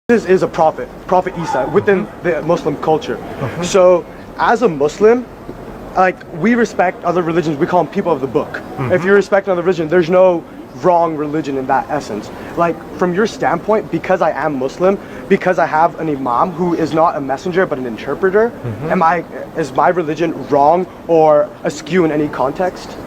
Jesus is a prophet, Prophet Isa, within the Muslim culture. So, as a Muslim, like, we respect other religions. We call them people of the book. If you respect another religion, there's no wrong religion in that essence. Like, from your standpoint, because I am Muslim, because I have an imam who is not a messenger but an interpreter, is my religion wrong or askew in any context?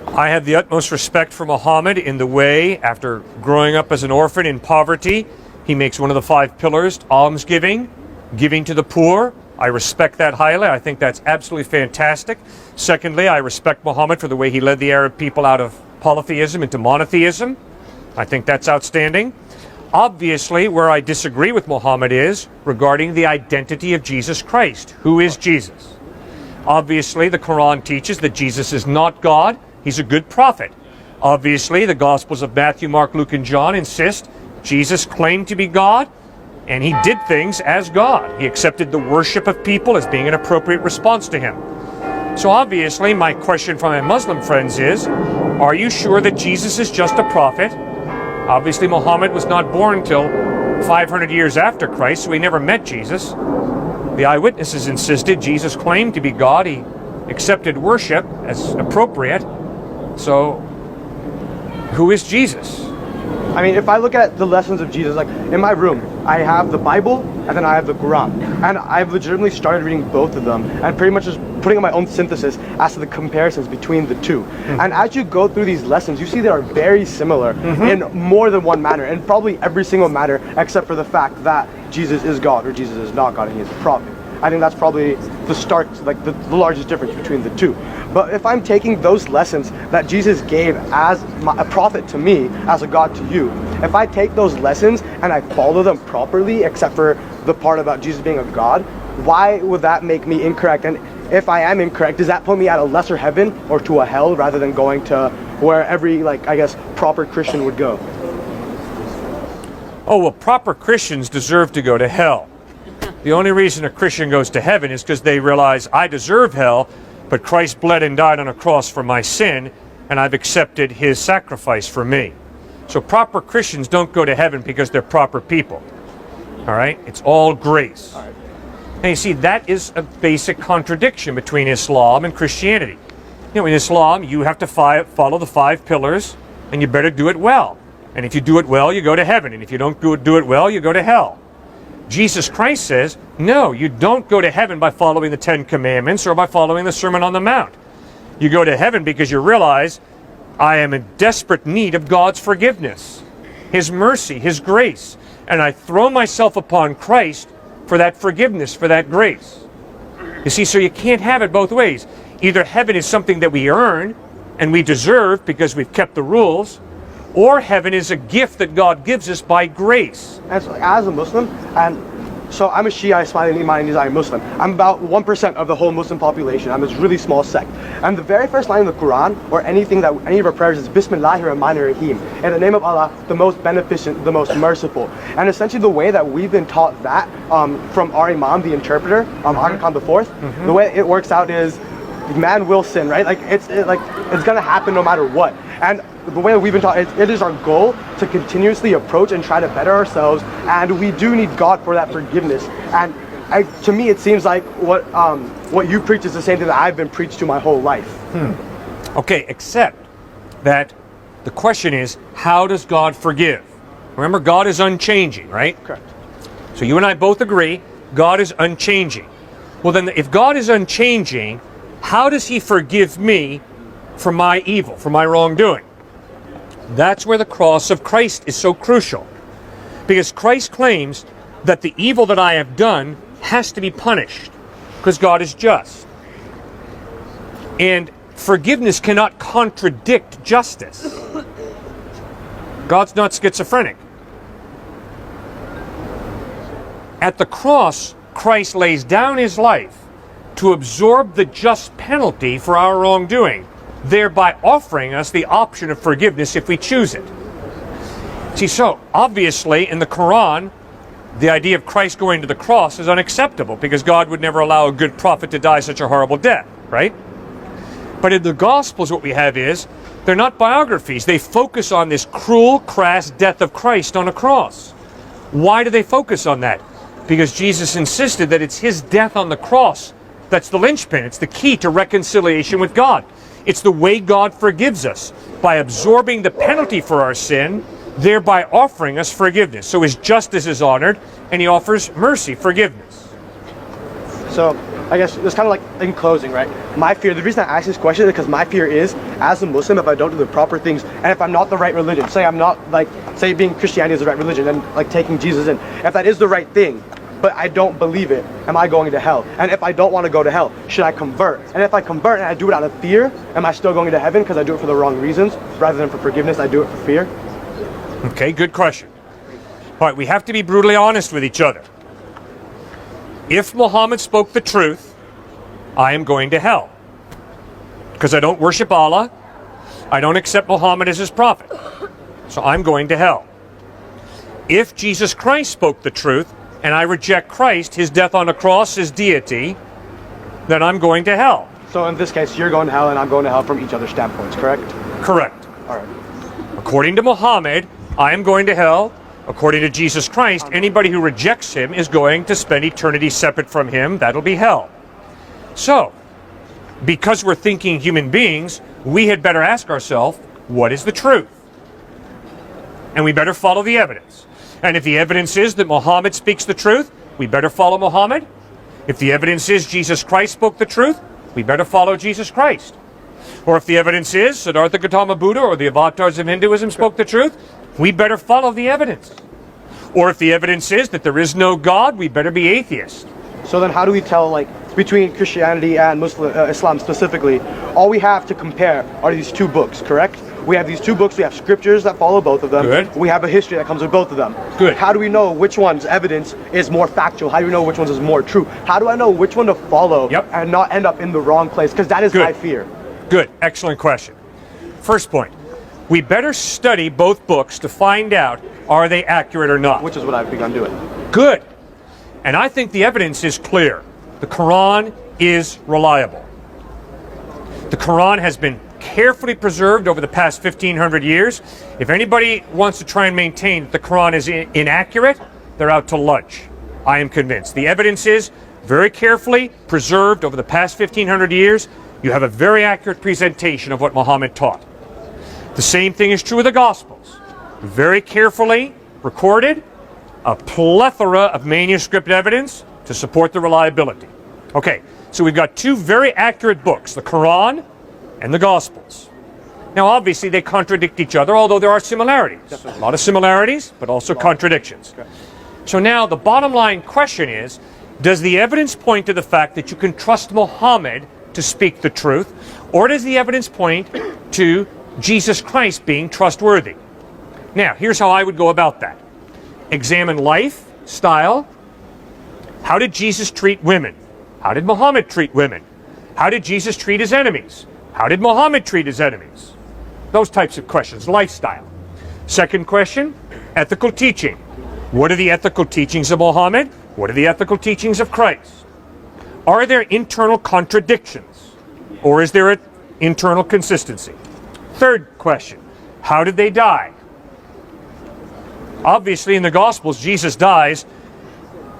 I have the utmost respect for Muhammad in the way, after growing up as an orphan in poverty, he makes one of the 5 pillars, almsgiving, giving to the poor. I respect that highly. I think that's absolutely fantastic. Secondly, I respect Muhammad for the way he led the Arab people out of polytheism into monotheism. I think that's outstanding. Obviously, where I disagree with Muhammad is regarding the identity of Jesus Christ. Who is Jesus? Obviously, the Quran teaches that Jesus is not God. He's a good prophet. Obviously, the Gospels of Matthew, Mark, Luke, and John insist Jesus claimed to be God, and he did things as God. He accepted the worship of people as being an appropriate response to him. So obviously, my question from my Muslim friends is, are you sure that Jesus is just a prophet? Obviously, Muhammad was not born till 500 years after Christ, so he never met Jesus. The eyewitnesses insisted Jesus claimed to be God. He accepted worship as appropriate. So, who is Jesus? I mean, if I look at the lessons of Jesus, like in my room, I have the Bible and then I have the Quran. And I've legitimately started reading both of them and pretty much just putting in my own synthesis as to the comparisons between the two. And as you go through these lessons, you see they are very similar in more than one manner, and probably every single matter except for the fact that Jesus is God or Jesus is not God and he is a prophet. I think that's probably the start, like the largest difference between the two. But if I'm taking those lessons that Jesus gave as a prophet to me, as a God to you, if I take those lessons and I follow them properly, except for the part about Jesus being a God, why would that make me incorrect? And if I am incorrect, does that put me at a lesser heaven or to a hell rather than going to where every, like, I guess, proper Christian would go? Oh, well, proper Christians deserve to go to hell. The only reason a Christian goes to heaven is because they realize I deserve hell, but Christ bled and died on a cross for my sin, and I've accepted his sacrifice for me. So proper Christians don't go to heaven because they're proper people. All right? It's all grace. All right. And you see, that is a basic contradiction between Islam and Christianity. You know, in Islam, you have to follow the 5 pillars, and you better do it well. And if you do it well, you go to heaven. And if you don't do it well, you go to hell. Jesus Christ says, no, you don't go to heaven by following the 10 Commandments or by following the Sermon on the Mount. You go to heaven because you realize, I am in desperate need of God's forgiveness, his mercy, his grace. And I throw myself upon Christ for that forgiveness, for that grace. You see, so you can't have it both ways. Either heaven is something that we earn and we deserve because we've kept the rules, or heaven is a gift that God gives us by grace. And so, as a Muslim, and so I'm a Shia, Ismaili, Imani, Muslim. I'm about 1% of the whole Muslim population. I'm a really small sect. And the very first line of the Quran, or anything that any of our prayers, is Bismillahir Rahmanir Rahim. In the name of Allah, the most beneficent, the most merciful. And essentially the way that we've been taught that from our Imam, the interpreter, Aga Khan IV, the way it works out is man will sin, right? Like it's gonna happen no matter what. And the way that we've been taught, it is our goal to continuously approach and try to better ourselves, and we do need God for that forgiveness. And to me, it seems like what you preach is the same thing that I've been preached to my whole life. Okay, except that the question is, how does God forgive? Remember, God is unchanging, right? Correct. So you and I both agree, God is unchanging. Well then, if God is unchanging, how does he forgive me for my evil, for my wrongdoing? That's where the cross of Christ is so crucial. Because Christ claims that the evil that I have done has to be punished, because God is just. And forgiveness cannot contradict justice. God's not schizophrenic. At the cross, Christ lays down his life to absorb the just penalty for our wrongdoing, thereby offering us the option of forgiveness if we choose it. See, so obviously in the Quran, the idea of Christ going to the cross is unacceptable because God would never allow a good prophet to die such a horrible death, right? But in the Gospels, what we have is, they're not biographies. They focus on this cruel, crass death of Christ on a cross. Why do they focus on that? Because Jesus insisted that it's his death on the cross that's the linchpin. It's the key to reconciliation with God. It's the way God forgives us, by absorbing the penalty for our sin, thereby offering us forgiveness. So his justice is honored, and he offers mercy, forgiveness. So I guess it's kind of like in closing, right? My fear, the reason I ask this question is because my fear is, as a Muslim, if I don't do the proper things, and if I'm not the right religion, say I'm not like, say being Christianity is the right religion, and like taking Jesus in, if that is the right thing, but I don't believe it, am I going to hell? And if I don't want to go to hell, should I convert? And if I convert and I do it out of fear, am I still going to heaven because I do it for the wrong reasons? Rather than for forgiveness, I do it for fear? Okay, good question. All right, we have to be brutally honest with each other. If Muhammad spoke the truth, I am going to hell. Because I don't worship Allah, I don't accept Muhammad as his prophet. So I'm going to hell. If Jesus Christ spoke the truth, and I reject Christ, his death on the cross, his deity, then I'm going to hell. So in this case, you're going to hell and I'm going to hell from each other's standpoints, correct? Correct. All right. According to Muhammad, I am going to hell. According to Jesus Christ, anybody who rejects him is going to spend eternity separate from him. That'll be hell. So, because we're thinking human beings, we had better ask ourselves, what is the truth? And we better follow the evidence. And if the evidence is that Muhammad speaks the truth, we better follow Muhammad. If the evidence is Jesus Christ spoke the truth, we better follow Jesus Christ. Or if the evidence is Siddhartha Gautama Buddha or the avatars of Hinduism spoke the truth, we better follow the evidence. Or if the evidence is that there is no God, we better be atheist. So then how do we tell, like, between Christianity and Islam specifically, all we have to compare are these two books, correct? We have these two books, we have scriptures that follow both of them. Good. We have a history that comes with both of them. Good. How do we know which one's evidence is more factual? How do we know which one's is more true? How do I know which one to follow and not end up in the wrong place? Because that is my fear. Good. Excellent question. First point, we better study both books to find out, are they accurate or not? Which is what I've begun doing. Good. And I think the evidence is clear. The Quran is reliable. The Quran has been carefully preserved over the past 1,500 years. If anybody wants to try and maintain that the Quran is inaccurate, they're out to lunch. I am convinced. The evidence is very carefully preserved over the past 1,500 years. You have a very accurate presentation of what Muhammad taught. The same thing is true of the Gospels. Very carefully recorded, a plethora of manuscript evidence to support the reliability. Okay, so we've got two very accurate books, the Quran and the Gospels. Now, obviously, they contradict each other, although there are similarities. Definitely. A lot of similarities, but also contradictions. Okay. So now the bottom line question is, does the evidence point to the fact that you can trust Muhammad to speak the truth, or does the evidence point to Jesus Christ being trustworthy? Now, here's how I would go about that. Examine life, style. How did Jesus treat women? How did Muhammad treat women? How did Jesus treat his enemies? How did Muhammad treat his enemies? Those types of questions, lifestyle. Second question, ethical teaching. What are the ethical teachings of Muhammad? What are the ethical teachings of Christ? Are there internal contradictions? Or is there an internal consistency? Third question, how did they die? Obviously, in the Gospels, Jesus dies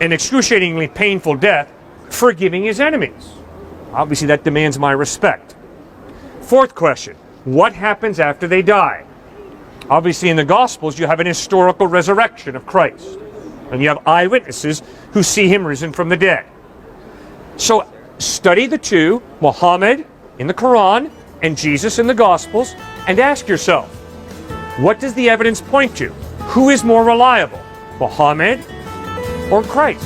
an excruciatingly painful death, forgiving his enemies. Obviously, that demands my respect. Fourth question, what happens after they die? Obviously, in the Gospels, you have an historical resurrection of Christ, and you have eyewitnesses who see him risen from the dead. So, study the two, Muhammad in the Quran and Jesus in the Gospels, and ask yourself, what does the evidence point to? Who is more reliable, Muhammad or Christ?